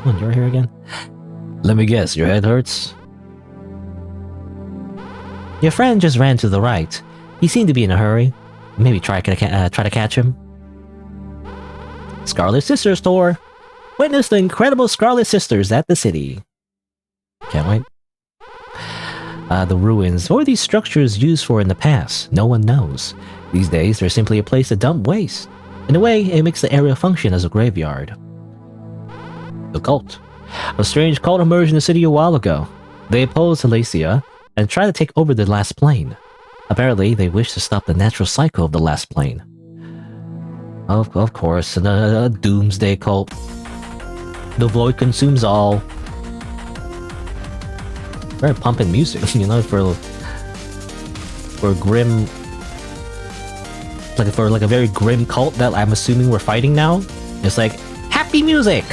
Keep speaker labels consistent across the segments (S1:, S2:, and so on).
S1: Come on, you're here again? Let me guess, your head hurts? Your friend just ran to the right. He seemed to be in a hurry. Maybe try to catch him. Scarlet Sisters tour. Witness the incredible Scarlet Sisters at the city. Can't wait. The ruins. What were these structures used for in the past? No one knows. These days, they're simply a place to dump waste. In a way, it makes the area function as a graveyard. The cult. A strange cult emerged in the city a while ago. They opposed Halacia and tried to take over the last plane. Apparently, they wish to stop the natural cycle of the last plane. Of course, a doomsday cult. The void consumes all. Very pumping music, you know, for grim, for a very grim cult that I'm assuming we're fighting now. It's like happy music.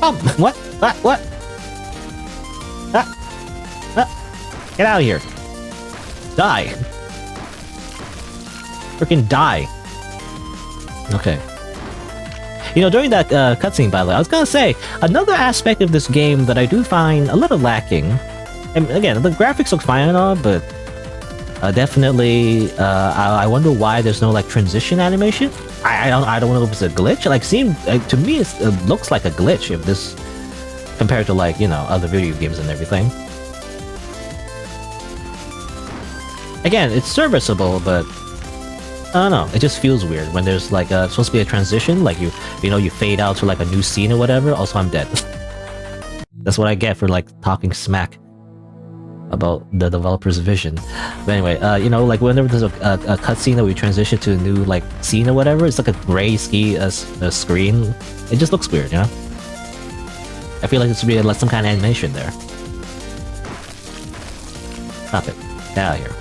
S1: Oh, what? Get out of here! Die! Freaking die! Okay. You know, during that cutscene, by the way, I was gonna say, another aspect of this game that I do find a little lacking, and again, the graphics look fine and all, but definitely, I wonder why there's no, like, transition animation? I don't know if it's a glitch, like, to me, it looks like a glitch if this, compared to, like, you know, other video games and everything. Again, it's serviceable, but I don't know. It just feels weird when there's like supposed to be a transition, like you know, you fade out to like a new scene or whatever. Also, I'm dead. That's what I get for like talking smack about the developer's vision. But anyway, you know, like whenever there's a cutscene that we transition to a new like scene or whatever, it's like a gray screen. It just looks weird, you know. I feel like there should be like some kind of animation there. Stop it. Get out of here.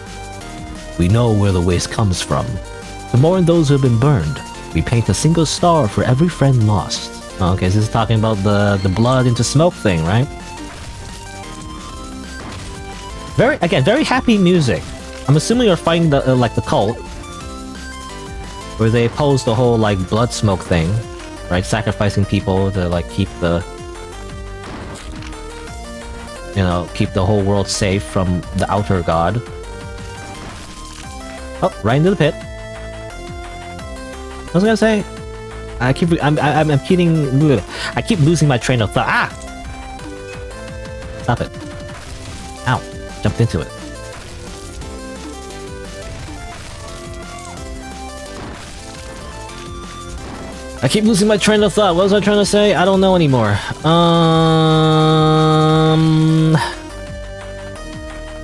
S1: We know where the waste comes from. To mourn those who have been burned, we paint a single star for every friend lost. Okay, so this is talking about the blood into smoke thing, right? Very happy music. I'm assuming you're fighting the like the cult, where they pose the whole like blood smoke thing, right? Sacrificing people to like keep the, you know, keep the whole world safe from the outer god. Oh, right into the pit. I was gonna say, I keep losing my train of thought. Ah! Stop it. Ow. Jumped into it. I keep losing my train of thought. What was I trying to say? I don't know anymore.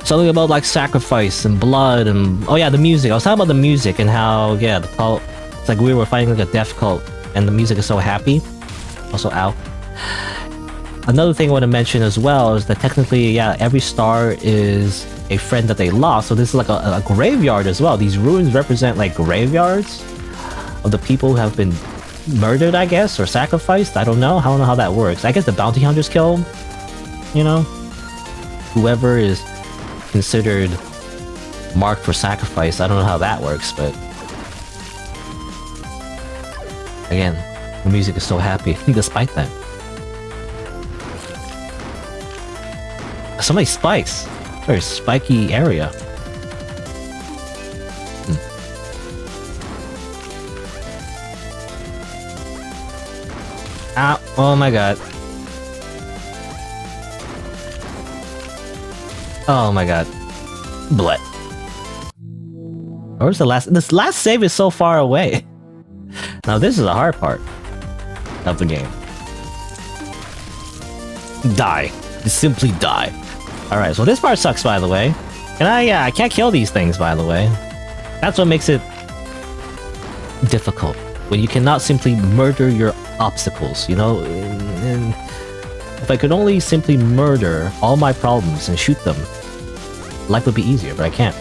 S1: Something about like sacrifice and blood and oh yeah, the music. I was talking about the music and how yeah, the cult. It's like we were fighting like a death cult, and the music is so happy. Also, ow. Another thing I want to mention as well is that technically, yeah, every star is a friend that they lost. So this is like a graveyard as well. These ruins represent like graveyards of the people who have been murdered, I guess, or sacrificed. I don't know how that works. I guess the bounty hunters kill, you know, whoever is considered marked for sacrifice. I don't know how that works, but again, the music is so happy despite that. So many spikes. Very spiky area. Ow! Oh my god. Oh my god. Bleh. Where's the last? This last save is so far away. Now this is the hard part of the game. Die. Just simply die. Alright, so this part sucks, by the way. And I can't kill these things, by the way. That's what makes it difficult. When you cannot simply murder your obstacles, you know? And if I could only simply murder all my problems and shoot them, life would be easier, but I can't.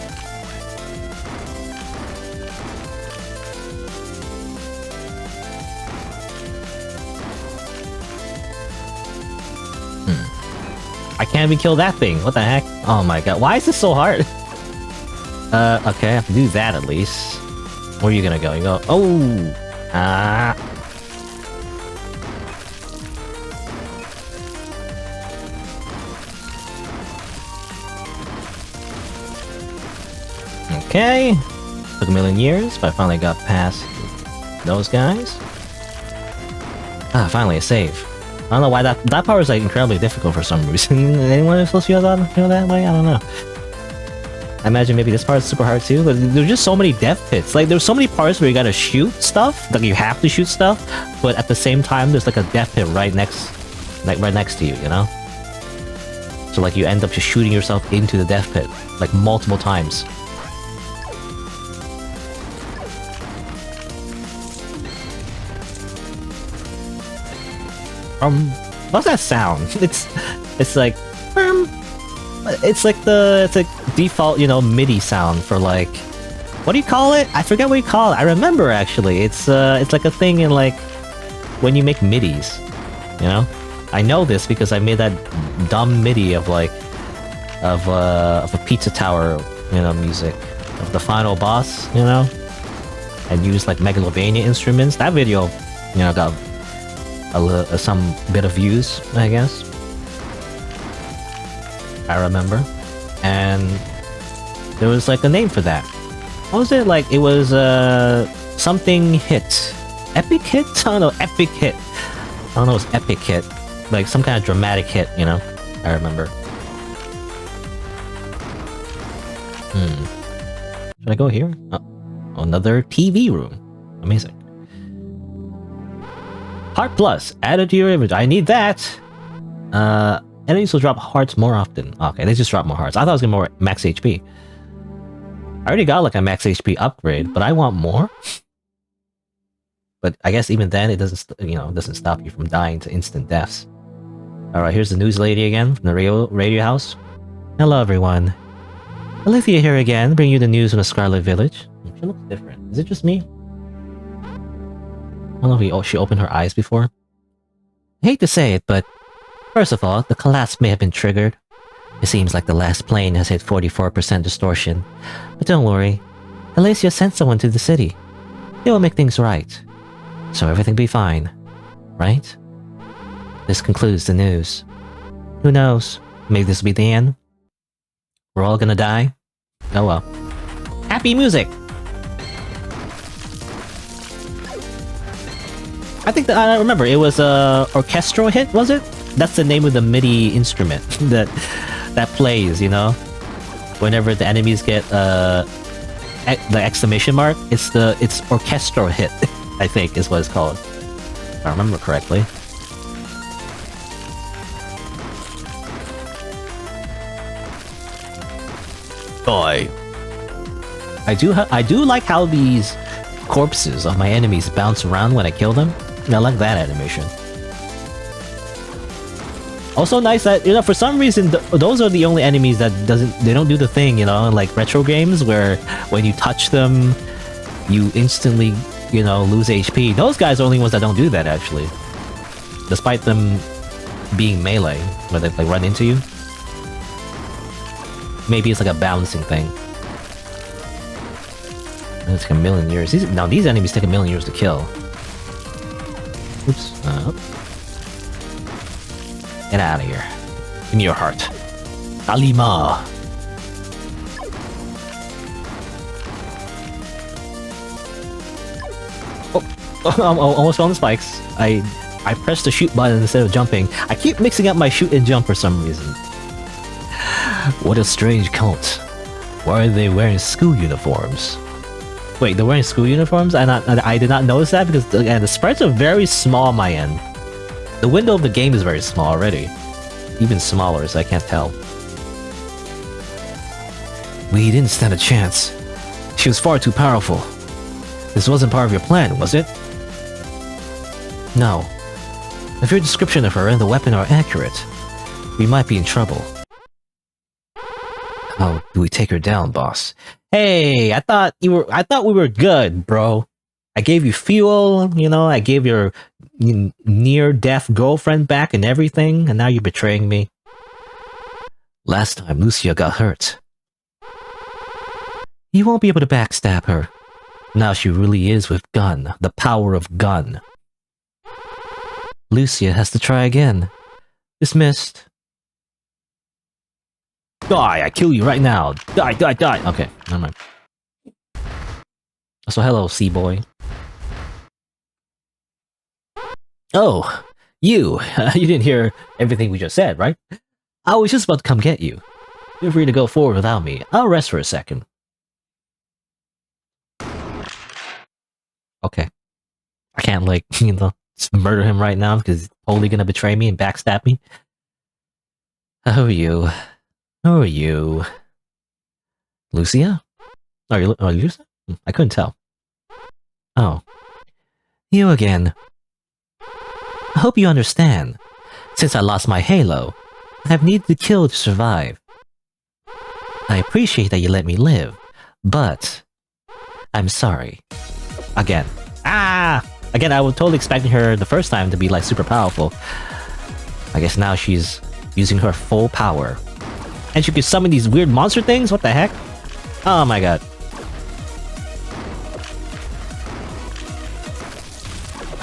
S1: I can't even kill that thing. What the heck? Oh my god. Why is this so hard? Okay, I have to do that at least. Where are you gonna go? You go... Oh! Okay. Took a million years, but I finally got past those guys. Ah, finally a save. I don't know why that part is like incredibly difficult for some reason. Anyone else feel that way? I don't know. I imagine maybe this part is super hard too, but there's just so many death pits. Like there's so many parts where you gotta shoot stuff, like you have to shoot stuff, but at the same time there's like a death pit right next to you, you know? So like you end up just shooting yourself into the death pit, like multiple times. What's that sound? It's like it's like default, you know, MIDI sound for like, what do you call it? I forget what you call it. I remember actually. It's like a thing in like when you make MIDIs, you know? I know this because I made that dumb MIDI of like of a pizza tower, you know, music of the final boss, you know, and used like Megalovania instruments. That video, you know, got some bit of views, I guess. I remember, and there was like a name for that. What was it? Like it was something hit, epic hit. I don't know, epic hit. I don't know, it was epic hit, like some kind of dramatic hit. You know, I remember. Should I go here? Oh, another TV room. Amazing. Heart Plus added to your inventory. I need that. Enemies will drop hearts more often. Okay, they just drop more hearts. I thought it was gonna be more max HP. I already got like a max HP upgrade, but I want more. But I guess even then, it doesn't, doesn't stop you from dying to instant deaths. All right, here's the news lady again from the radio house. Hello, everyone. Alethea here again, bringing you the news from the Scarlet Village. She looks different. Is it just me? I don't know if she opened her eyes before. I hate to say it, but first of all, the collapse may have been triggered. It seems like the last plane has hit 44% distortion. But don't worry, Alethea sent someone to the city. They will make things right. So everything will be fine. Right? This concludes the news. Who knows? Maybe this will be the end? We're all gonna die? Oh well. Happy music! I think that I remember it was a orchestral hit, was it? That's the name of the MIDI instrument that plays, you know? Whenever the enemies get the exclamation mark, it's orchestral hit, I think is what it's called. If I remember correctly. Die. I do like how these corpses of my enemies bounce around when I kill them. I like that animation. Also nice that, you know, for some reason those are the only enemies that they don't do the thing, you know, like retro games where when you touch them you instantly, you know, lose HP. Those guys are the only ones that don't do that actually. Despite them being melee, where they like run into you. Maybe it's like a balancing thing. It's like a million years. These enemies take a million years to kill. Oops. Get out of here. Give me your heart. Alima. Oh, I'm almost on the spikes. I pressed the shoot button instead of jumping. I keep mixing up my shoot and jump for some reason. What a strange cult. Why are they wearing school uniforms? Wait, they're wearing school uniforms? I did not notice that because again, the sprites are very small on my end. The window of the game is very small already. Even smaller, so I can't tell. We didn't stand a chance. She was far too powerful. This wasn't part of your plan, was it? No. If your description of her and the weapon are accurate, we might be in trouble. How do we take her down, boss? Hey, I thought we were good, bro. I gave you fuel, you know, I gave your near-death girlfriend back and everything, and now you're betraying me. Last time Lucia got hurt. You won't be able to backstab her. Now she really is with Gun, the power of Gun. Lucia has to try again. Dismissed. Die, I kill you right now. Die, die, die. Okay, never mind. So hello, sea boy. Oh, you. You didn't hear everything we just said, right? I was just about to come get you. Feel free to go forward without me. I'll rest for a second. Okay. I can't, like, just murder him right now because he's totally gonna betray me and backstab me. Who are you? Who are you? Lucia? Are you Lucia? I couldn't tell. Oh. You again. I hope you understand. Since I lost my halo, I have needed to kill to survive. I appreciate that you let me live, but I'm sorry. Again. Ah! Again, I was totally expecting her the first time to be like super powerful. I guess now she's using her full power. And she can summon these weird monster things? What the heck? Oh my god.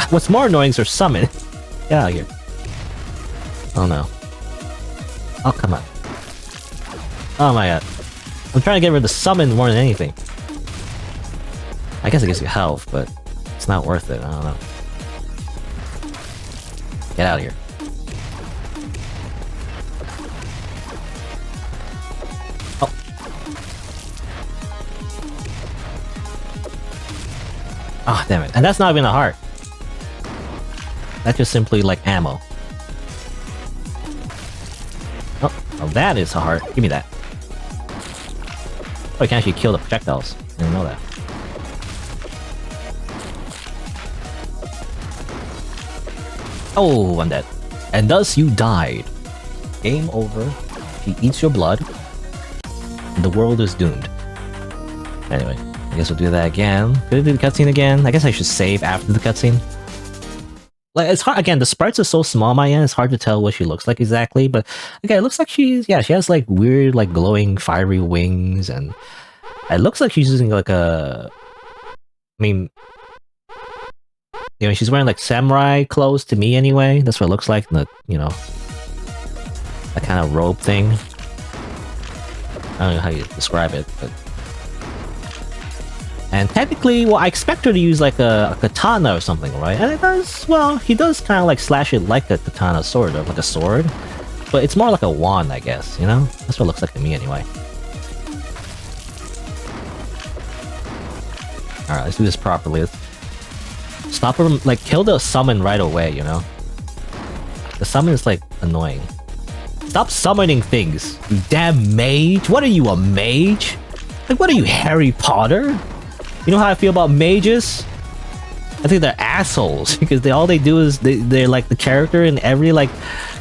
S1: What's more annoying is her summon. Get out of here. Oh no. Oh, come on. Oh my god. I'm trying to get rid of the summon more than anything. I guess it gives you health, but it's not worth it. I don't know. Get out of here. Oh. Oh, damn it. And that's not even a heart. That's just simply like ammo. Oh, that is a heart. Give me that. Oh, you can actually kill the projectiles. I didn't know that. Oh, I'm dead. And thus you died. Game over. He eats your blood. The world is doomed. Anyway, I guess we'll do that again. Could I do the cutscene again? I guess I should save after the cutscene. Like, it's hard, again, the sprites are so small on my end, it's hard to tell what she looks like exactly, but okay, it looks like she has like weird, like glowing, fiery wings, and it looks like she's using like a, I mean, she's wearing like samurai clothes to me anyway, that's what it looks like, the, that kind of robe thing. I don't know how you describe it, but... And technically, well, I expect her to use like a katana or something, right? And it does, well, he does kind of like slash it like a katana sword, or like a sword. But it's more like a wand, I guess, you know? That's what it looks like to me anyway. Alright, let's do this properly. Let's stop her, like, kill the summon right away, you know? The summon is like annoying. Stop summoning things, you damn mage! What are you, a mage? Like, what are you, Harry Potter? You know how I feel about mages? I think they're assholes because all they do is they're like the character in every like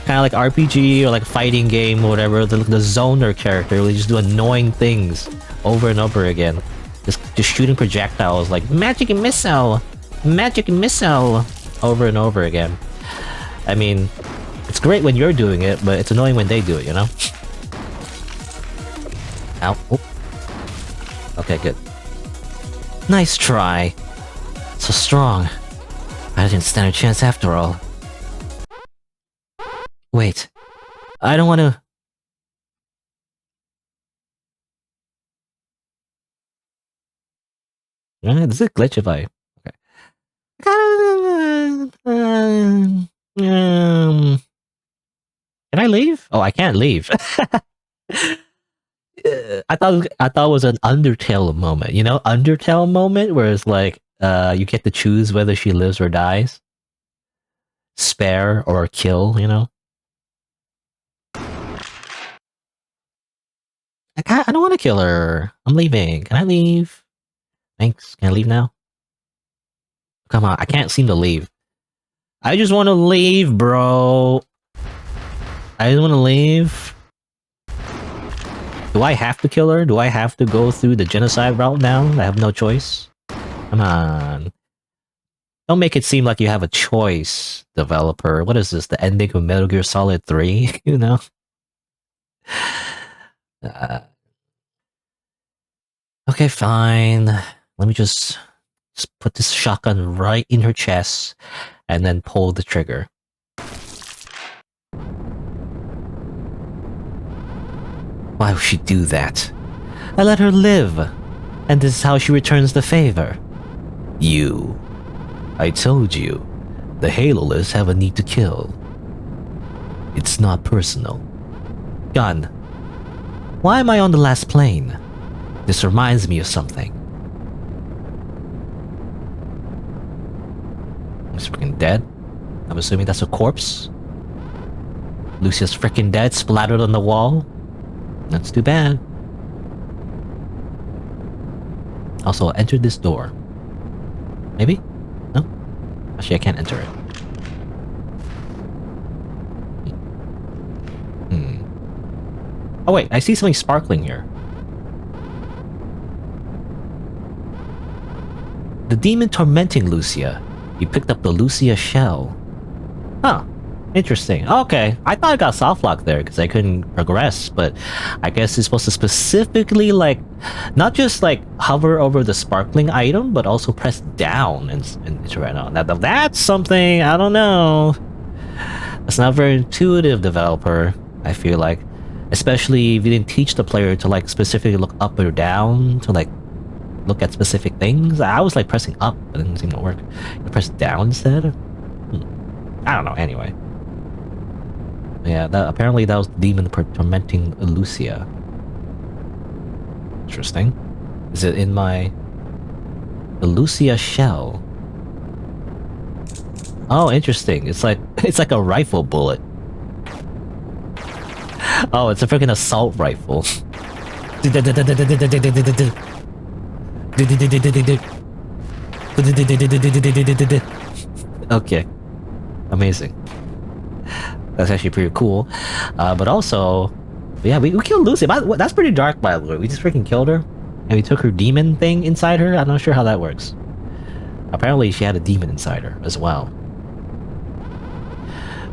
S1: kind of like RPG or like fighting game or whatever. The zoner character. They just do annoying things over and over again. Just shooting projectiles like magic and missile, over and over again. I mean, it's great when you're doing it, but it's annoying when they do it. You know? Ow! Oh. Okay, good. Nice try. So strong. I didn't stand a chance after all. Wait. I don't want to... Does it glitch if I... Okay. Can I leave? Oh, I can't leave. I thought it was an Undertale moment, you know, Undertale moment where it's like you get to choose whether she lives or dies, spare or kill, you know. I don't want to kill her. I'm leaving. Can I leave? Thanks. Can I leave now? Come on, I can't seem to leave. I just want to leave, bro. I just want to leave. Do I have to kill her? Do I have to go through the genocide route now? I have no choice. Come on. Don't make it seem like you have a choice, developer. What is this? The ending of Metal Gear Solid 3? You know? Okay, fine. Let me just put this shotgun right in her chest and then pull the trigger. Why would she do that? I let her live, and this is how she returns the favor. You. I told you, the Haloless have a need to kill. It's not personal. Gun. Why am I on the last plane? This reminds me of something. He's freaking dead. I'm assuming that's a corpse. Lucia's freaking dead, splattered on the wall. That's too bad. Also, enter this door. Maybe? No? Actually, I can't enter it. Oh wait, I see something sparkling here. The demon tormenting Lucia. You picked up the Lucia shell. Huh. Interesting. Okay. I thought I got soft lock there because I couldn't progress, but I guess it's supposed to specifically like not just like hover over the sparkling item, but also press down and interact on. Now that's something I don't know. That's not very intuitive, developer. I feel like, especially if you didn't teach the player to like specifically look up or down to like look at specific things. I was like pressing up, but it didn't seem to work. You press down instead? I don't know, anyway. Yeah, apparently that was the demon tormenting Lucia. Interesting. Is it in the Lucia shell? Oh, interesting. It's like a rifle bullet. Oh, it's a freaking assault rifle. Okay. Amazing. That's actually pretty cool. But also, yeah, we killed Lucy. That's pretty dark, by the way. We just freaking killed her. And we took her demon thing inside her. I'm not sure how that works. Apparently, she had a demon inside her as well.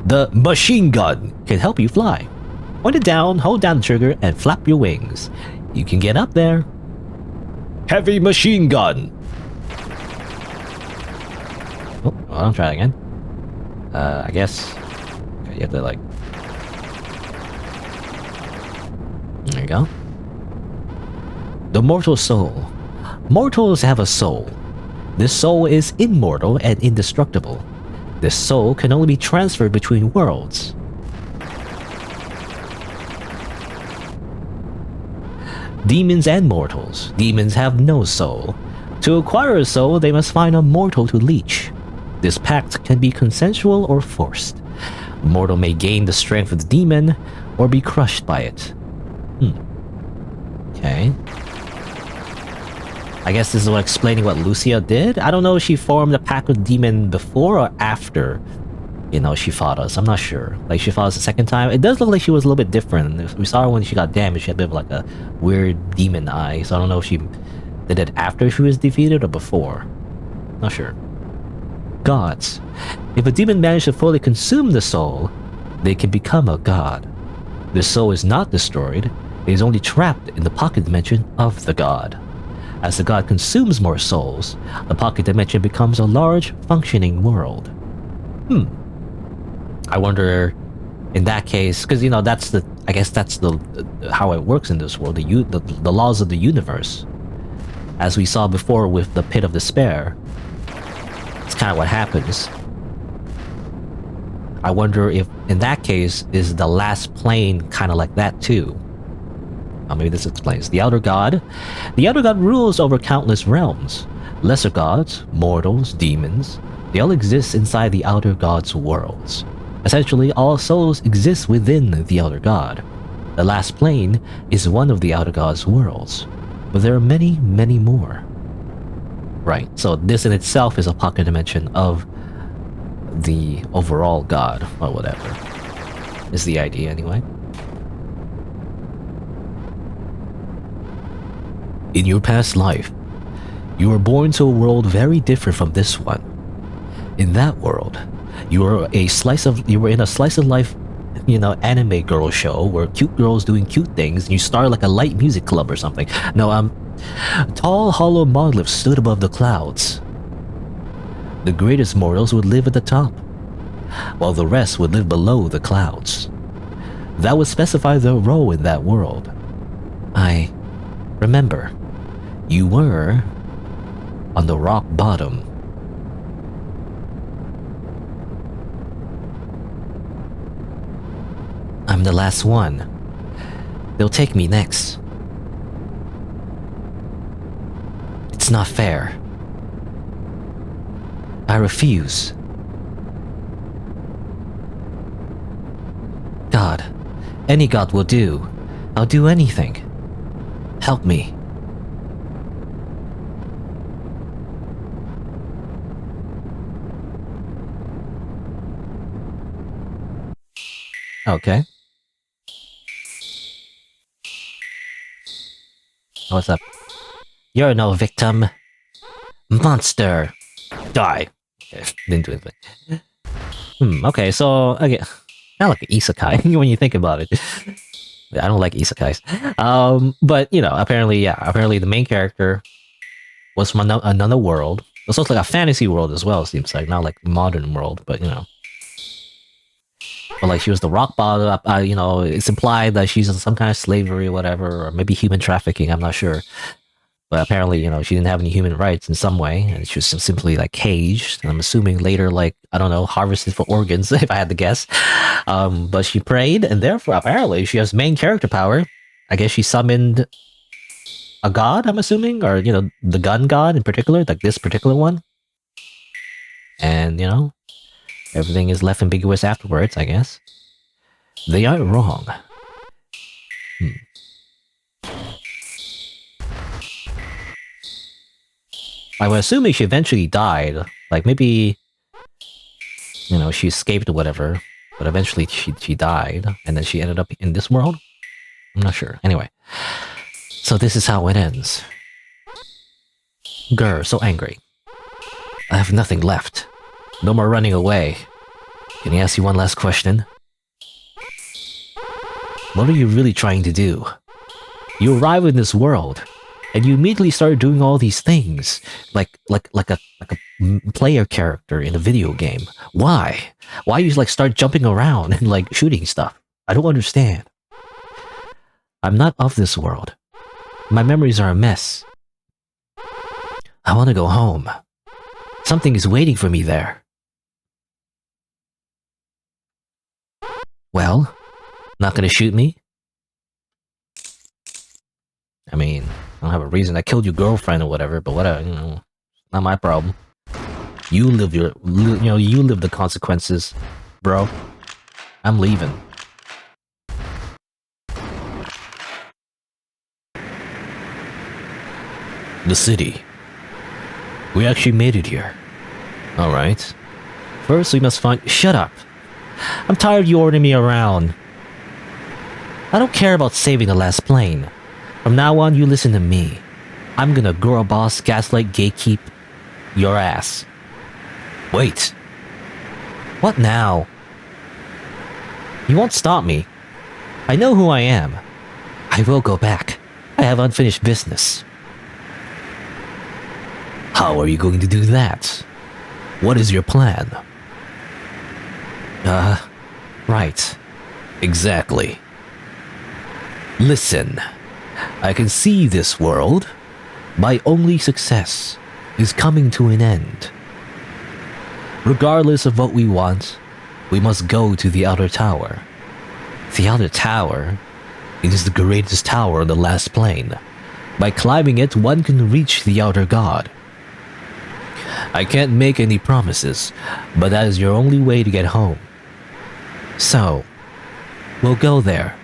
S1: The machine gun can help you fly. Point it down, hold down the trigger, and flap your wings. You can get up there. Heavy machine gun. Oh, well, I'll try again. I guess... Okay, you have to, like... There you go. The mortal soul. Mortals have a soul. This soul is immortal and indestructible. This soul can only be transferred between worlds. Demons and mortals. Demons have no soul. To acquire a soul, they must find a mortal to leech. This pact can be consensual or forced. A mortal may gain the strength of the demon, or be crushed by it. Okay. I guess this is what explaining what Lucia did? I don't know if she formed a pact with demon before or after, you know, she fought us. I'm not sure. Like, she fought us the second time. It does look like she was a little bit different. We saw her when she got damaged. She had a bit of like a weird demon eye. So I don't know if she did it after she was defeated or before. Not sure. Gods. If a demon managed to fully consume the soul, they can become a god. The soul is not destroyed. It is only trapped in the pocket dimension of the god. As the god consumes more souls, the pocket dimension becomes a large, functioning world. I wonder, in that case, because you know I guess that's how it works in this world. The laws of the universe, as we saw before with the pit of despair. It's kind of what happens. I wonder if, in that case, is the last plane kind of like that too? Maybe this explains. The Outer God. The Outer God rules over countless realms. Lesser gods, mortals, demons, they all exist inside the Outer God's worlds. Essentially, all souls exist within the Outer God. The last plane is one of the Outer God's worlds, but there are many, many more. Right, so this in itself is a pocket dimension of the overall God, or whatever. Is the idea, anyway. In your past life, you were born to a world very different from this one. In that world, you were in a slice of life, you know, anime girl show where cute girls doing cute things, and you start like a light music club or something. No, tall, hollow monoliths stood above the clouds. The greatest mortals would live at the top, while the rest would live below the clouds. That would specify their role in that world. I remember. You were on the rock bottom. I'm the last one. They'll take me next. It's not fair. I refuse. God, any god will do. I'll do anything. Help me. Okay. What's up? You're no victim. Monster. Die. Okay, didn't do anything. Okay, so again, not like an isekai when you think about it. I don't like isekais. But you know, apparently the main character was from another world. It's also like a fantasy world as well, it seems like, not like modern world, but you know. But like she was the rock bottom, you know, it's implied that she's in some kind of slavery or whatever, or maybe human trafficking, I'm not sure. But apparently, you know, she didn't have any human rights in some way, and she was simply like caged. And I'm assuming later, like, I don't know, harvested for organs, if I had to guess. But she prayed, and therefore, apparently, she has main character power. I guess she summoned a god, I'm assuming, or, you know, the gun god in particular, like this particular one. And, you know, everything is left ambiguous afterwards, I guess. They aren't wrong. I would assume she eventually died. Like, maybe, you know, she escaped or whatever, but eventually she died, and then she ended up in this world? I'm not sure. Anyway. So this is how it ends. Grr, so angry. I have nothing left. No more running away. Can I ask you one last question? What are you really trying to do? You arrive in this world, and you immediately start doing all these things, like a player character in a video game. Why? Why you like start jumping around and like shooting stuff? I don't understand. I'm not of this world. My memories are a mess. I want to go home. Something is waiting for me there. Well, not gonna shoot me? I mean, I don't have a reason. I killed your girlfriend or whatever, but whatever, you know, not my problem. You live you live the consequences, bro. I'm leaving. The city. We actually made it here. Alright. First we must find— Shut up! I'm tired of you ordering me around. I don't care about saving the last plane. From now on, you listen to me. I'm gonna girl boss, gaslight, gatekeep your ass. Wait. What now? You won't stop me. I know who I am. I will go back. I have unfinished business. How are you going to do that? What is your plan? Right. Exactly. Listen. I can see this world. My only success is coming to an end. Regardless of what we want, we must go to the outer tower. The outer tower? It is the greatest tower on the last plane. By climbing it, one can reach the outer god. I can't make any promises, but that is your only way to get home. So, we'll go there.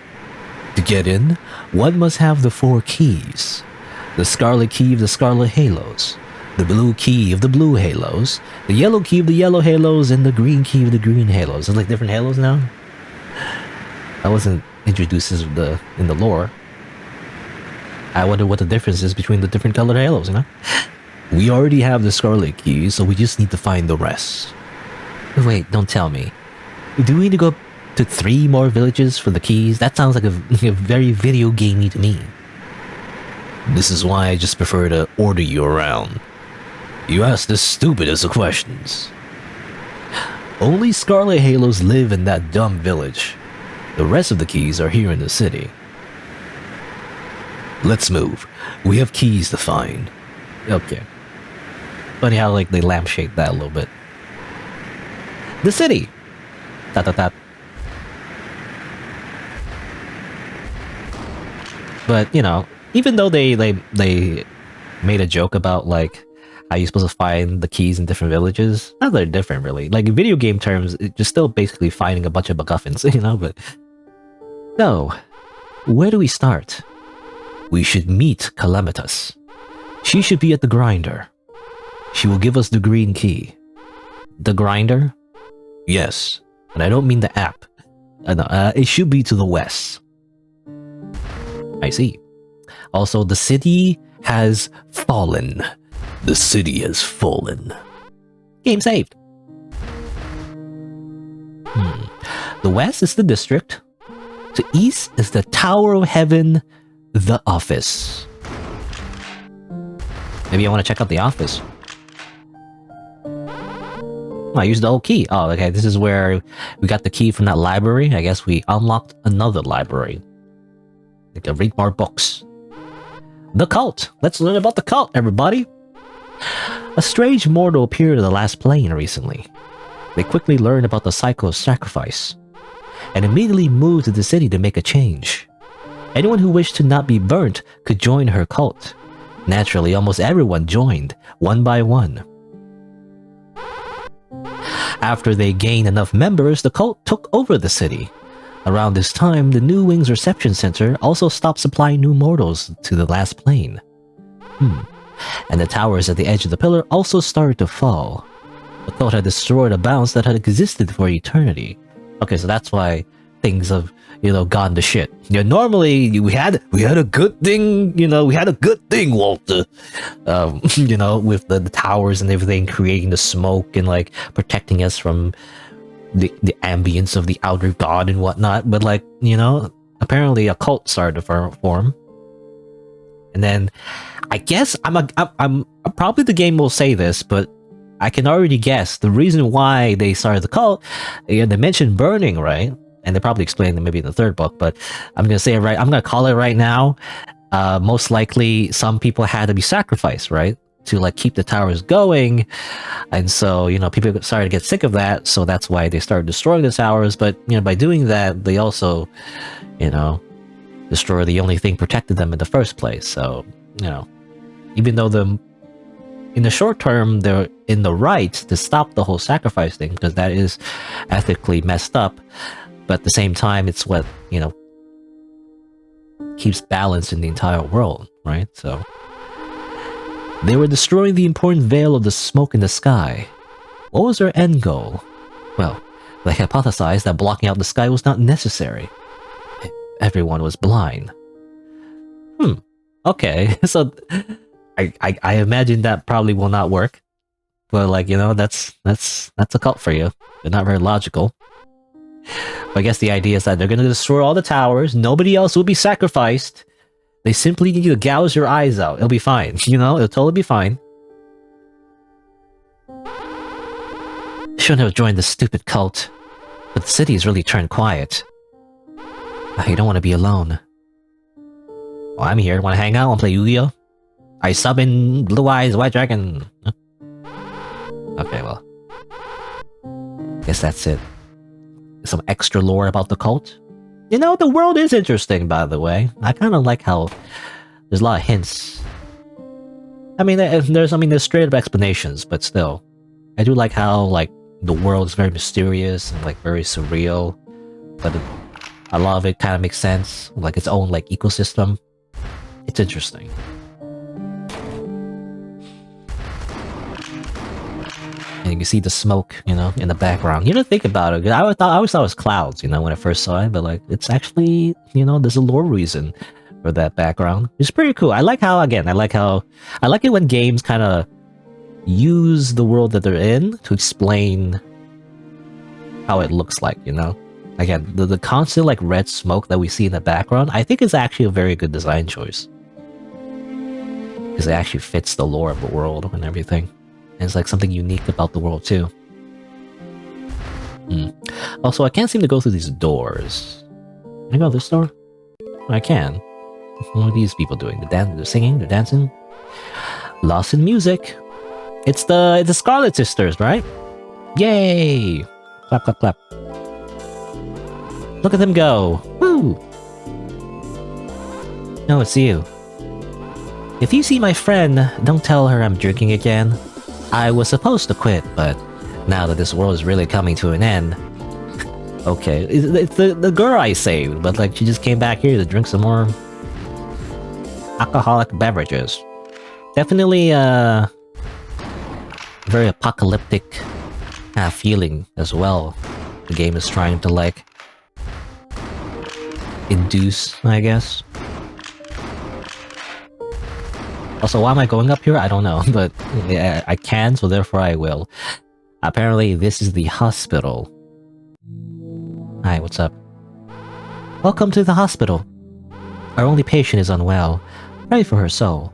S1: To get in, one must have the 4 keys. The scarlet key of the scarlet halos, the blue key of the blue halos, the yellow key of the yellow halos, and the green key of the green halos. There's like different halos now? I wasn't introduced in the lore. I wonder what the difference is between the different colored halos, you know? We already have the scarlet key, so we just need to find the rest. Wait, don't tell me. Do we need to go to 3 more villages for the keys? That sounds like a very video gamey to me. This is why I just prefer to order you around. You ask the stupidest of questions. Only Scarlet Halos live in that dumb village. The rest of the keys are here in the city. Let's move. We have keys to find. Okay. Funny how like they lampshade that a little bit. The city. Dot dot dot. But you know, even though they made a joke about like how you're supposed to find the keys in different villages, not that they're different really. Like in video game terms, it's just still basically finding a bunch of MacGuffins, you know. But so, where do we start? We should meet Calamitas. She should be at the grinder. She will give us the green key. The grinder? Yes, and I don't mean the app. It should be to the west. I see. Also, the city has fallen. The city has fallen. Game saved. The west is the district. To east is the Tower of Heaven, the office. Maybe I want to check out the office. I used the old key. Oh, okay. This is where we got the key from that library. I guess we unlocked another library. We can read more books. The cult. Let's learn about the cult, everybody. A strange mortal appeared in the last plane recently. They quickly learned about the cycle of sacrifice, and immediately moved to the city to make a change. Anyone who wished to not be burnt could join her cult. Naturally, almost everyone joined, one by one. After they gained enough members, the cult took over the city. Around this time, the New Wings Reception Center also stopped supplying new mortals to the last plane. And the towers at the edge of the pillar also started to fall. The cult had destroyed a balance that had existed for eternity. Okay, so that's why things have, you know, gone to shit. You know, normally we had a good thing, you know, we had a good thing, Walter. You know, with the towers and everything, creating the smoke and like protecting us from the ambience of the outer god and whatnot. But like, you know, apparently a cult started to form. And then I guess I'm probably the game will say this, but I can already guess the reason why they started the cult. You know, they mentioned burning, right? And they probably explained it maybe in the third book, but I'm gonna say it right. I'm gonna call it right now. Most likely, some people had to be sacrificed, right, to like keep the towers going, and so you know people started to get sick of that. So that's why they started destroying the towers. But you know, by doing that, they also, you know, destroy the only thing protected them in the first place. So you know, even though in the short term they're in the right to stop the whole sacrifice thing because that is ethically messed up. But at the same time, it's what, you know, keeps balance in the entire world, right? So they were destroying the important veil of the smoke in the sky. What was their end goal? Well, they hypothesized that blocking out the sky was not necessary. Everyone was blind. Okay, so I imagine that probably will not work. But like, you know, that's a cult for you. They're not very logical. But I guess the idea is that they're going to destroy all the towers. Nobody else will be sacrificed. They simply need you to gouge your eyes out. It'll be fine. You know, it'll totally be fine. Shouldn't have joined this stupid cult. But the city has really turned quiet. You don't want to be alone. Well, I'm here. Want to hang out? Want to play Yu-Gi-Oh? I sub in Blue Eyes White Dragon. Okay, well. Guess that's it. Some extra lore about the cult. You know, the world is interesting, by the way. I kind of like how there's a lot of hints. I mean, there's straight up explanations, but still, I do like how like the world is very mysterious and like very surreal, but a lot of it kind of makes sense, like its own like ecosystem. It's interesting. And you can see the smoke, you know, in the background. You don't think about it. I always thought it was clouds, you know, when I first saw it. But like, it's actually, you know, there's a lore reason for that background. It's pretty cool. I like it when games kind of use the world that they're in to explain how it looks like, you know. Again, the constant like red smoke that we see in the background, I think is actually a very good design choice because it actually fits the lore of the world and everything. And it's like something unique about the world too. Also, I can't seem to go through these doors. Can I go this door? I can. What are these people doing? They're singing? They're dancing? Lost in music. It's the Scarlet Sisters, right? Yay! Clap, clap, clap. Look at them go! Woo! No, it's you. If you see my friend, don't tell her I'm drinking again. I was supposed to quit, but now that this world is really coming to an end... Okay, it's the girl I saved, but like she just came back here to drink some more... alcoholic beverages. Definitely very apocalyptic feeling as well. The game is trying to like induce, I guess. Also, why am I going up here? I don't know, but yeah, I can, so therefore I will. Apparently, this is the hospital. Hi, what's up? Welcome to the hospital. Our only patient is unwell. Pray for her soul.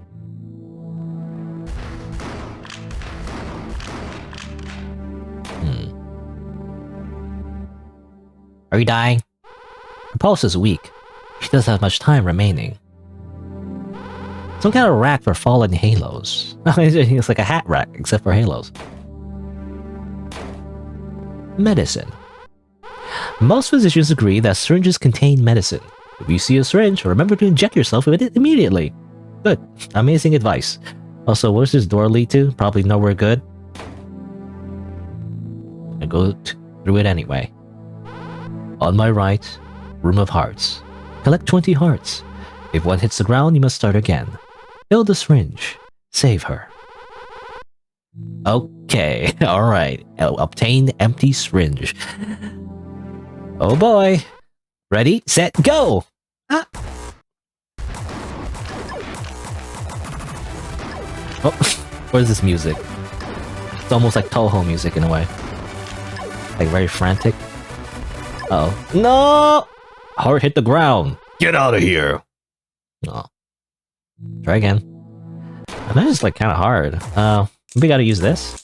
S1: Are you dying? Her pulse is weak. She doesn't have much time remaining. Some kind of rack for fallen halos. It's like a hat rack, except for halos. Medicine. Most physicians agree that syringes contain medicine. If you see a syringe, remember to inject yourself with it immediately. Good. Amazing advice. Also, where's this door lead to? Probably nowhere good. I go through it anyway. On my right, Room of Hearts. Collect 20 hearts. If one hits the ground, you must start again. Fill the syringe. Save her. Okay, alright. Obtain empty syringe. Oh boy. Ready, set, go! Ah. Oh, what is this music? It's almost like Toho music in a way. Like very frantic. Uh oh. No! Heart hit the ground. Get out of here! Oh. Try again. And that is like kind of hard. We gotta use this.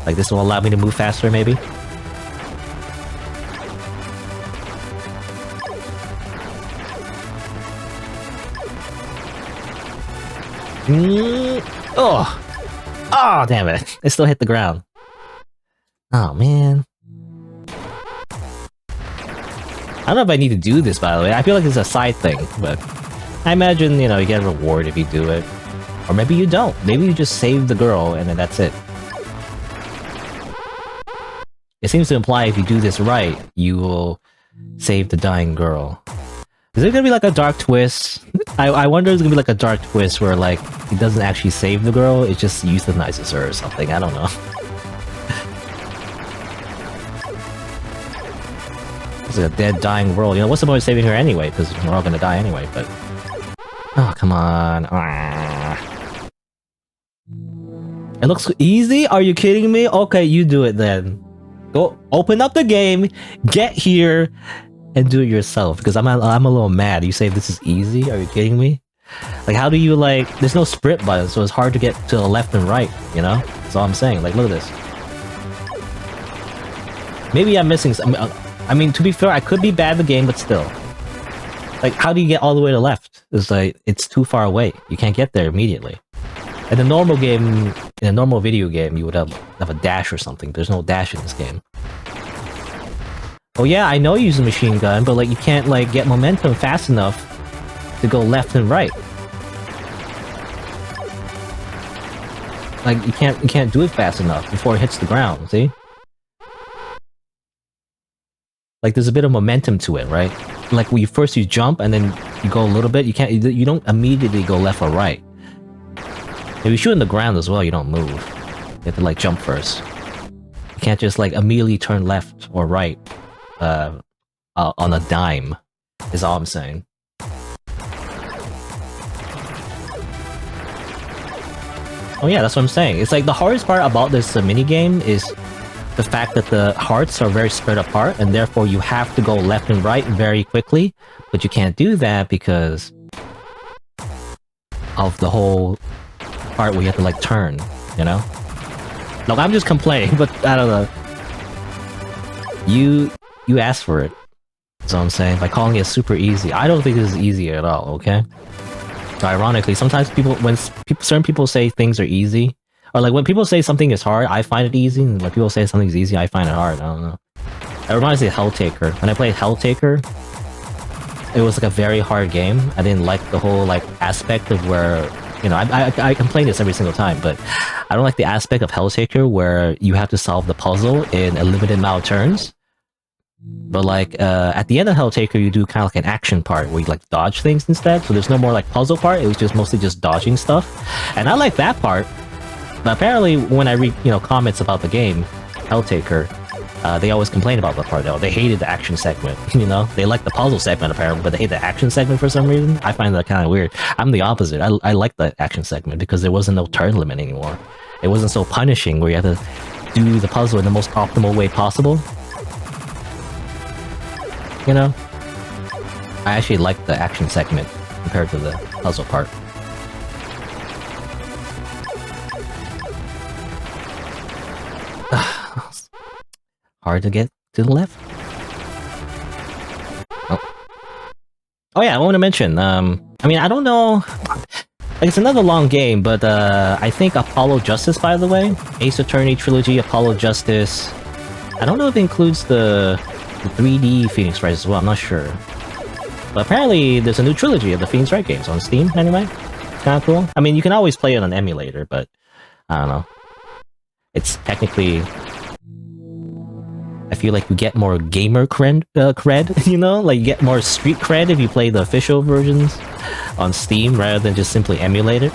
S1: Like this will allow me to move faster, maybe? Oh! Oh, damn it. It still hit the ground. Oh, man. I don't know if I need to do this, by the way. I feel like it's a side thing, but... I imagine, you know, you get a reward if you do it. Or maybe you don't. Maybe you just save the girl, and then that's it. It seems to imply if you do this right, you will save the dying girl. Is there gonna be like a dark twist? I wonder if there's gonna be like a dark twist where like he doesn't actually save the girl, it just euthanizes her or something, I don't know. It's like a dead, dying world. You know, what's the point of saving her anyway? Because we're all gonna die anyway, but... Oh, come on. Ah. It looks easy? Are you kidding me? Okay, you do it then. Go open up the game, get here, and do it yourself. Because I'm a little mad. You say this is easy? Are you kidding me? Like, how do you, like... There's no sprint button, so it's hard to get to the left and right, you know? That's all I'm saying. Like, look at this. Maybe I'm missing some... I mean, to be fair, I could be bad at the game, but still. Like, how do you get all the way to left? It's like, it's too far away. You can't get there immediately. In a normal game, in a normal video game, you would have a dash or something. There's no dash in this game. Oh yeah, I know you use a machine gun, but like, you can't like get momentum fast enough to go left and right. Like, you can't do it fast enough before it hits the ground, see? Like, there's a bit of momentum to it, right? Like, when you jump, and then you go a little bit, you don't immediately go left or right. If you shoot in the ground as well, you don't move. You have to, like, jump first. You can't just, like, immediately turn left or right, on a dime, is all I'm saying. Oh yeah, that's what I'm saying. It's like, the hardest part about this minigame is the fact that the hearts are very spread apart, and therefore you have to go left and right very quickly, but you can't do that because of the whole part where you have to like turn, you know? Look, I'm just complaining, but I don't know. You asked for it. That's what I'm saying, by calling it super easy. I don't think this is easy at all, okay? So ironically, sometimes certain people say things are easy, or like when people say something is hard, I find it easy, and when people say something's easy, I find it hard. I don't know. It reminds me of Helltaker. When I played Helltaker, it was like a very hard game. I didn't like the whole like aspect of where, you know, I complain this every single time, but I don't like the aspect of Helltaker where you have to solve the puzzle in a limited amount of turns. But like at the end of Helltaker, you do kind of like an action part where you like dodge things instead. So there's no more like puzzle part. It was just mostly just dodging stuff, and I like that part. But apparently, when I read comments about the game, Helltaker, they always complain about that part though. They hated the action segment. You know, they like the puzzle segment apparently, but they hate the action segment for some reason. I find that kind of weird. I'm the opposite. I like the action segment because there wasn't no turn limit anymore. It wasn't so punishing where you had to do the puzzle in the most optimal way possible. You know, I actually like the action segment compared to the puzzle part. Hard to get to the left. Oh yeah, I want to mention. I mean, I don't know. Like, it's another long game, but I think Apollo Justice, by the way, Ace Attorney Trilogy, Apollo Justice. I don't know if it includes the 3D Phoenix Wright as well, I'm not sure. But apparently there's a new trilogy of the Phoenix Wright games on Steam, anyway. It's kind of cool. I mean, you can always play it on emulator, but I don't know. It's technically... I feel like you get more gamer cred, you know? Like, you get more street cred if you play the official versions on Steam rather than just simply emulate it.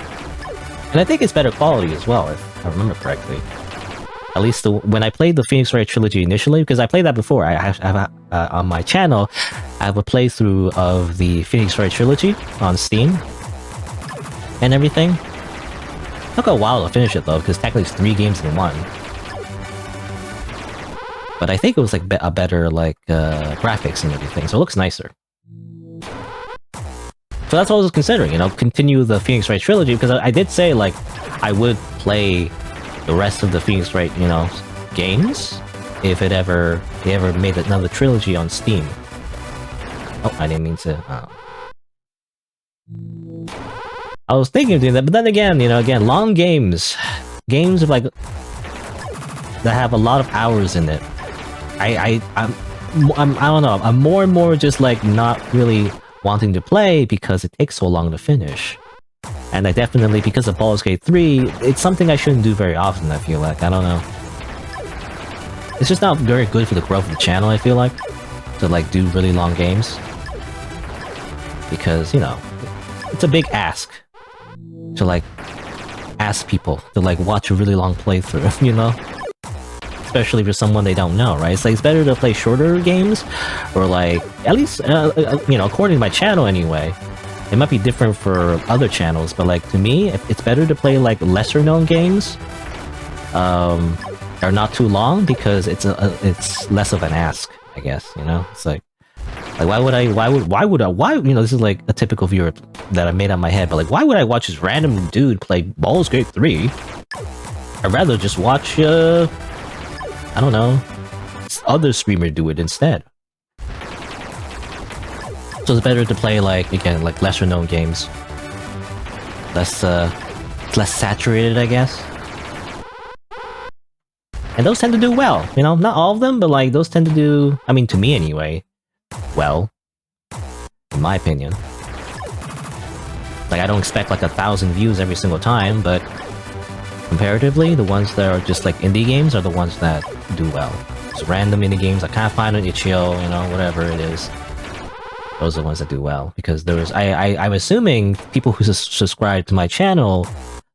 S1: And I think it's better quality as well, if I remember correctly. At least when I played the Phoenix Wright trilogy initially, because I played that before. I have on my channel, I have a playthrough of the Phoenix Wright trilogy on Steam and everything. It took a while to finish it though, because technically it's 3 games in 1. But I think it was like a better like graphics and everything, so it looks nicer. So that's what I was considering, you know, continue the Phoenix Wright trilogy, because I did say like I would play the rest of the Phoenix Wright, you know, games if they ever made another trilogy on Steam. Oh, I didn't mean to. I was thinking of doing that, but then again, you know, long games of like that have a lot of hours in it. I don't know. I'm more and more just like not really wanting to play because it takes so long to finish. And I definitely, because of Baldur's Gate 3, it's something I shouldn't do very often, I feel like. I don't know. It's just not very good for the growth of the channel, I feel like, to like do really long games. Because, you know, it's a big ask to like ask people to like watch a really long playthrough, you know? Especially for someone they don't know, right? It's like it's better to play shorter games, or like, at least, you know, according to my channel anyway. It might be different for other channels, but like to me, it's better to play like lesser known games, are not too long, because it's less of an ask, I guess. You know, it's like why would I, you know, this is like a typical viewer that I made on my head, but like, why would I watch this random dude play Baldur's Gate 3? I'd rather just watch, I don't know, other streamer do it instead. So it's better to play like, again, like lesser known games. Less saturated, I guess. And those tend to do well, you know? Not all of them, but like, those tend to do, I mean, to me anyway, well. In my opinion. Like, I don't expect like 1,000 views every single time, but comparatively, the ones that are just like indie games are the ones that do well. It's random indie games, I can't find an itch.io, you know, whatever it is. Those are the ones that do well, because there's I'm assuming people who subscribe to my channel,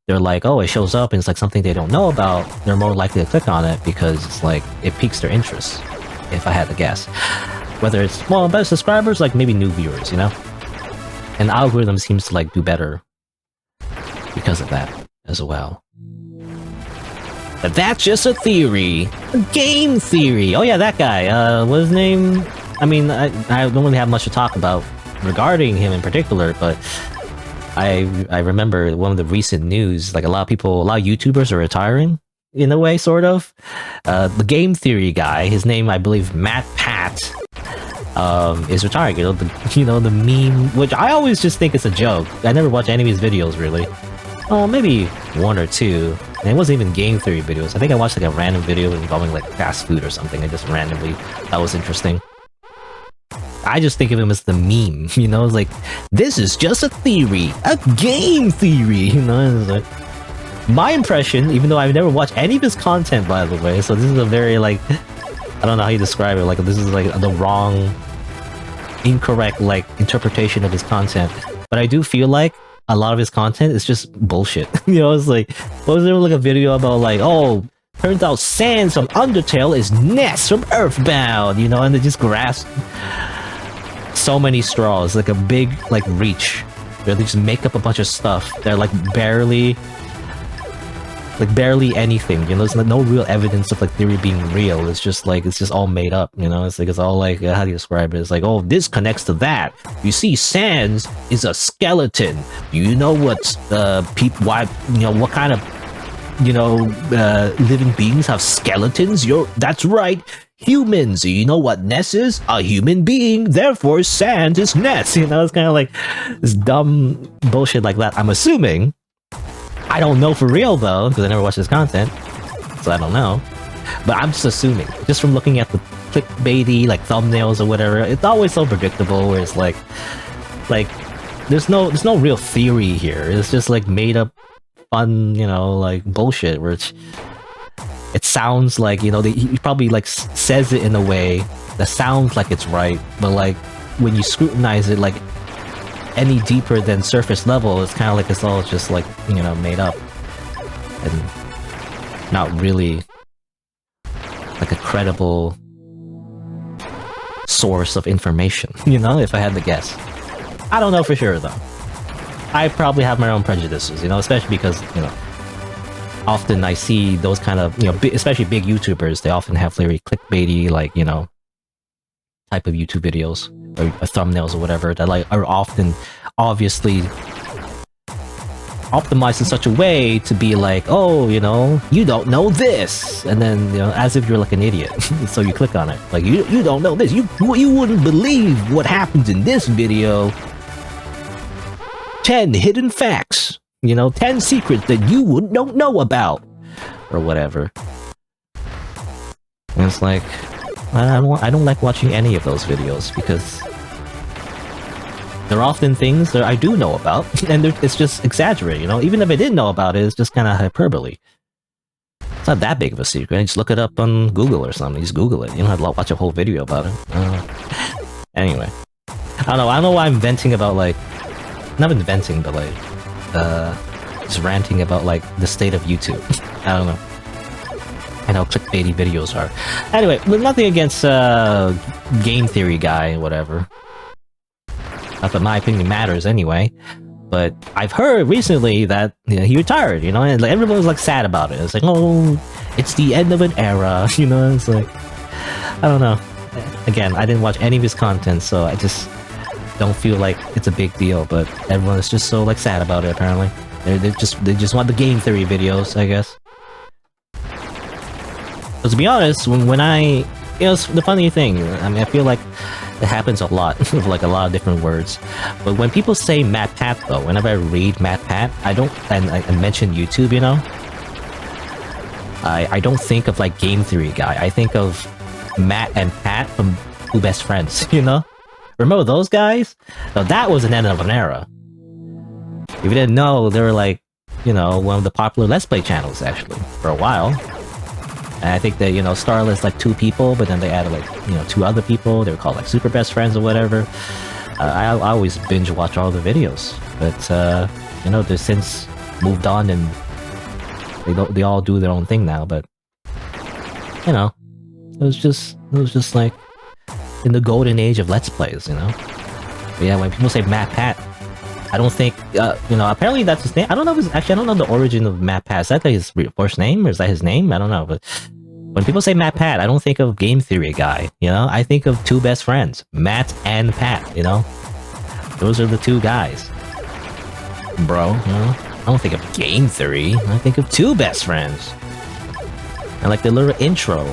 S1: they're like, oh, it shows up and it's like something they don't know about, they're more likely to click on it because it's like, it piques their interest, if I had to guess. Whether it's, well, better subscribers, like maybe new viewers, you know? And the algorithm seems to like do better because of that as well. But that's just a theory. A game theory! Oh yeah, that guy, what's his name? I mean, I don't really have much to talk about regarding him in particular, but I remember one of the recent news, like a lot of YouTubers are retiring, in a way, sort of. The game theory guy, his name, I believe, Matt Pat, is retiring. You know, the meme, which I always just think it's a joke. I never watch any of his videos really. Maybe one or two. And it wasn't even game theory videos. I think I watched like a random video involving like fast food or something. I just randomly that was interesting. I just think of him as the meme, you know, it's like, this is just a theory, a game theory, you know, it's like, my impression, even though I've never watched any of his content, by the way, so this is a very, like, I don't know how you describe it, like, this is, like, the wrong, incorrect, like, interpretation of his content, but I do feel like a lot of his content is just bullshit, you know, it's like, what was there, like, a video about, like, oh, turns out Sans from Undertale is Ness from Earthbound, you know, and they just grasp so many straws, like a big, like, reach, where they just make up a bunch of stuff. They're, like, barely anything, you know, there's no real evidence of, like, theory being real. It's just, like, it's just all made up, you know? It's, like, it's all, like, how do you describe it? It's like, oh, this connects to that. You see, Sans is a skeleton. You know what, why, you know, what kind of, you know, living beings have skeletons? That's right, humans. You know what Ness is? A human being, therefore Sans is Ness. You know, it's kind of like this dumb bullshit like that. I'm assuming. I don't know for real though, because I never watched his content, so I don't know. But I'm just assuming, just from looking at the clickbaity like thumbnails or whatever. It's always so predictable, where it's like there's no real theory here. It's just like made up fun, you know, like bullshit, which it sounds like, you know, he probably like says it in a way that sounds like it's right, but like when you scrutinize it like any deeper than surface level, it's kind of like it's all just like, you know, made up and not really like a credible source of information, you know, if I had to guess. I don't know for sure though. I probably have my own prejudices, you know, especially because, you know, often I see those kind of, you know, especially big YouTubers, they often have very clickbaity, like, you know, type of YouTube videos or thumbnails or whatever that like are often obviously optimized in such a way to be like, oh, you know, you don't know this, and then, you know, as if you're like an idiot. So you click on it, like, you don't know this, you wouldn't believe what happens in this video. 10 hidden facts, you know, 10 secrets that you don't know about, or whatever. And it's like, I don't like watching any of those videos, because they're often things that I do know about, and it's just exaggerated, you know? Even if I didn't know about it, it's just kind of hyperbole. It's not that big of a secret. Just look it up on Google or something. Just Google it. You don't have to watch a whole video about it. Anyway. I don't know why I'm venting about, like... Not inventing, but like... just ranting about, like, the state of YouTube. I don't know. And how clickbaity videos are. Anyway, nothing against, game theory guy, whatever. Not that my opinion matters anyway. But I've heard recently that, you know, he retired, you know, and like, everyone was like sad about it. It's like, oh, it's the end of an era, you know, it's like, I don't know. Again, I didn't watch any of his content, so I just don't feel like it's a big deal, but everyone is just so like sad about it apparently. They just want the game theory videos, I guess. But to be honest, when I, you know, it's the funny thing, I mean, I feel like it happens a lot, with like a lot of different words. But when people say Matt Pat though, whenever I read Matt Pat, I don't, and I mention YouTube, you know, I don't think of like game theory guy. I think of Matt and Pat from Two Best Friends, you know? Remember those guys? Now that was an end of an era. If you didn't know, they were like, you know, one of the popular Let's Play channels actually, for a while. And I think they, you know, started as like 2 people, but then they added like, you know, 2 other people. They were called like Super Best Friends or whatever. I always binge watch all the videos, but you know, they've since moved on and they all do their own thing now. But you know, it was just like in the golden age of Let's Plays, you know. But yeah, when people say Matt Pat, I don't think, you know, apparently that's his name. I don't know if it's, actually, I don't know the origin of Matt Pat. Is that his first name, or is that his name? I don't know, but when people say Matt Pat, I don't think of game theory guy, you know? I think of 2 best friends, Matt and Pat, you know? Those are the 2 guys. Bro, you know? I don't think of game theory, I think of 2 best friends. And like the little intro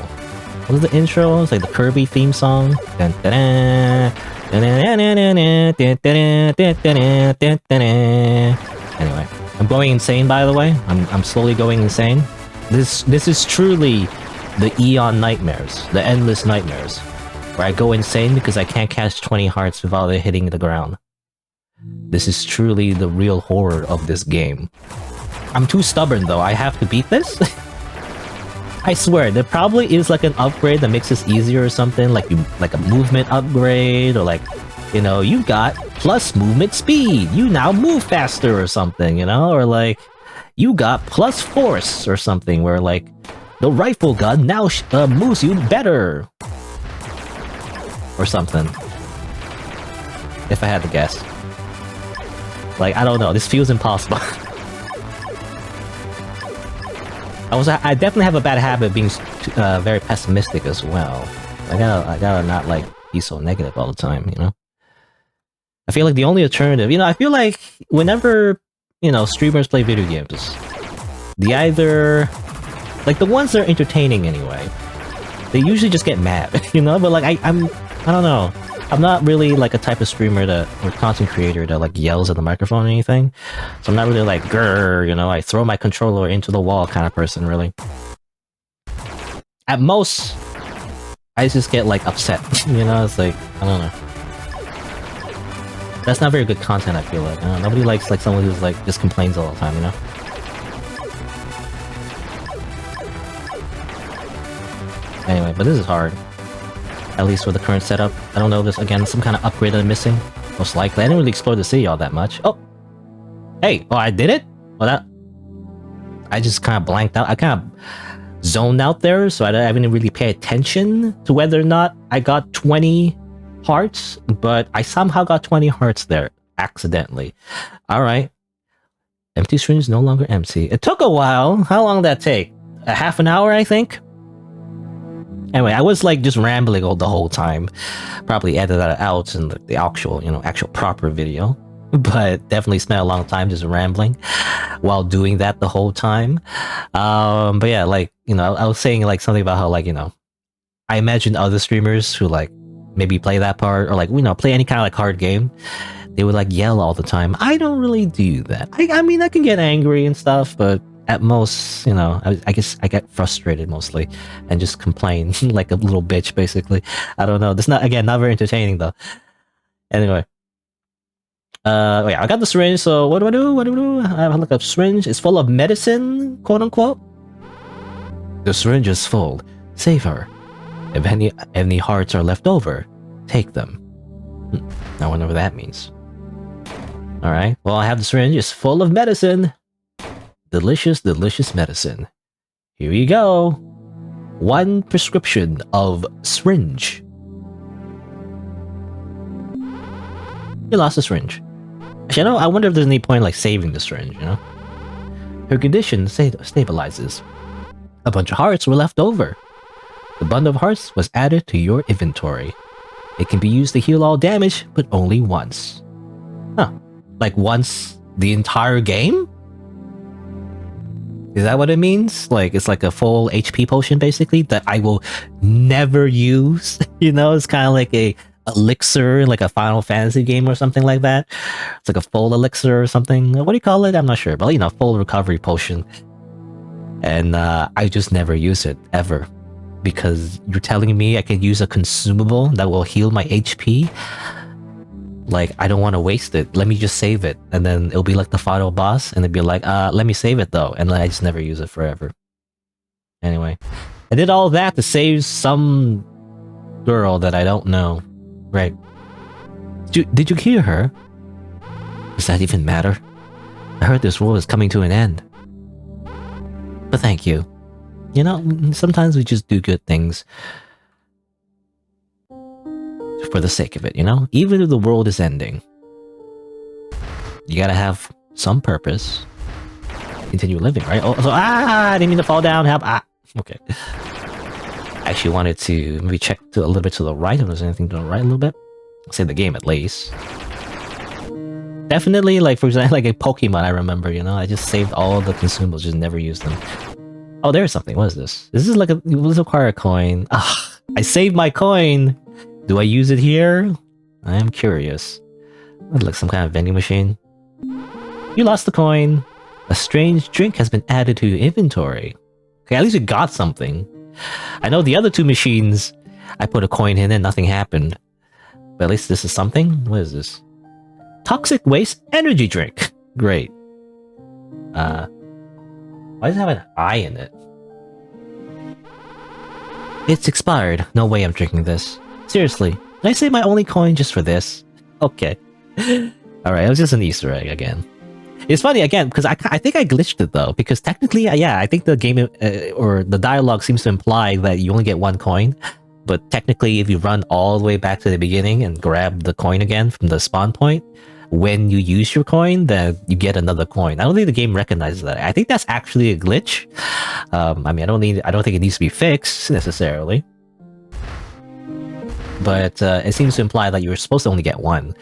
S1: What was the intro? It's like the Kirby theme song. Anyway, I'm going insane, by the way. I'm slowly going insane. This is truly the Aeon Nightmares, the endless nightmares, where I go insane because I can't catch 20 hearts without it hitting the ground. This is truly the real horror of this game. I'm too stubborn though, I have to beat this? I swear, there probably is like an upgrade that makes this easier or something, like a movement upgrade, or like, you know, you got plus movement speed, you now move faster or something, you know? Or like, you got plus force or something, where like, the rifle gun now moves you better. Or something. If I had to guess. Like, I don't know, this feels impossible. I definitely have a bad habit of being very pessimistic as well. I gotta not like be so negative all the time, you know? I feel like the only alternative, you know, I feel like whenever, you know, streamers play video games, they either, like the ones that are entertaining anyway, they usually just get mad, you know? But like, I don't know. I'm not really like a type of streamer or content creator that like yells at the microphone or anything. So I'm not really like, grrr, you know, I throw my controller into the wall kind of person, really. At most, I just get like upset, you know? It's like, I don't know. That's not very good content, I feel like. Nobody likes like someone who's like just complains all the time, you know? Anyway, but this is hard. At least with the current setup. I don't know if there's, again, some kind of upgrade that I'm missing. Most likely. I didn't really explore the city all that much. Oh! Hey! Oh, I did it? Well, that... I just kind of blanked out. I kind of zoned out there, so I didn't really pay attention to whether or not I got 20 hearts, but I somehow got 20 hearts there, accidentally. Alright. Empty Syringe is no longer empty. It took a while. How long did that take? A half an hour, I think? Anyway, I was like just rambling all the whole time. Probably edited that out in the actual, you know, actual proper video. But definitely spent a long time just rambling while doing that the whole time. But yeah, like, you know, I was saying like something about how like, you know, I imagine other streamers who like maybe play that part or like, you know, play any kind of like hard game. They would like yell all the time. I don't really do that. I mean, I can get angry and stuff, but at most, you know, I guess I get frustrated mostly and just complain like a little bitch, basically. I don't know. That's not, again, not very entertaining though. Anyway. Yeah, I got the syringe, so what do I do? I have a look up syringe. It's full of medicine, quote unquote. The syringe is full. Save her. If any hearts are left over, take them. I wonder what that means. Alright, well, I have the syringe. It's full of medicine. Delicious, delicious medicine. Here you go. 1 prescription of syringe. You lost the syringe. Actually, I wonder if there's any point like saving the syringe, you know? Her condition stabilizes. A bunch of hearts were left over. The bundle of hearts was added to your inventory. It can be used to heal all damage, but only once. Huh. Like once the entire game? Is that what it means? Like, it's like a full HP potion, basically, that I will never use? You know, it's kind of like a elixir, like a Final Fantasy game or something like that. It's like a full elixir or something. What do you call it? I'm not sure, but, you know, full recovery potion. And I just never use it, ever. Because you're telling me I can use a consumable that will heal my HP? Like, I don't want to waste it. Let me just save it. And then it'll be like the final boss. And it'll be like, let me save it though. And then I just never use it forever. Anyway. I did all that to save some girl that I don't know. Right. Did you hear her? Does that even matter? I heard this world is coming to an end. But thank you. You know, sometimes we just do good things for the sake of it, you know? Even if the world is ending, you gotta have some purpose. Continue living, right? Oh, so, I didn't mean to fall down. Okay. I actually wanted to maybe check a little bit to the right if there's anything to the right a little bit. Save the game at least. Definitely, like, for example, like a Pokemon, I remember, you know? I just saved all the consumables, just never used them. Oh, there's something. What is this? This is like a... Let's acquire a coin. Ah, I saved my coin! Do I use it here? I am curious. Like some kind of vending machine. You lost the coin. A strange drink has been added to your inventory. Okay, at least you got something. I know the other two machines, I put a coin in and nothing happened. But at least this is something? What is this? Toxic waste energy drink. Great. Why does it have an I in it? It's expired. No way I'm drinking this. Seriously, did I save my only coin just for this? Okay. Alright, it was just an Easter egg again. It's funny again, because I think I glitched it though, because technically, yeah, I think the game, or the dialogue seems to imply that you only get one coin, but technically if you run all the way back to the beginning and grab the coin again from the spawn point, when you use your coin, then you get another coin. I don't think the game recognizes that. I think that's actually a glitch. I mean, I don't think it needs to be fixed necessarily, but it seems to imply that you were supposed to only get one.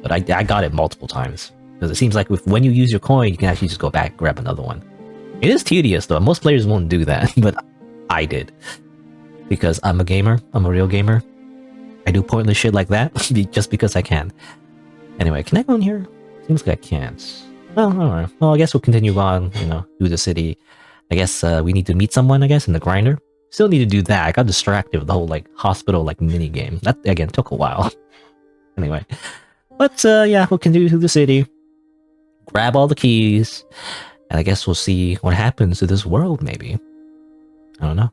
S1: But I got it multiple times because it seems like when you use your coin, you can actually just go back and grab another one. It is tedious though. Most players won't do that, but I did because I'm a gamer. I'm a real gamer. I do pointless shit like that just because I can. Anyway, can I go in here? Seems like I can't. Well, alright. Well, I guess we'll continue on, you know, through the city. I guess we need to meet someone, I guess, in the grinder. Still need to do that. I got distracted with the whole, like, hospital, like, mini-game. That, again, took a while. Anyway. But, yeah, we'll continue through the city. Grab all the keys. And I guess we'll see what happens to this world, maybe. I don't know.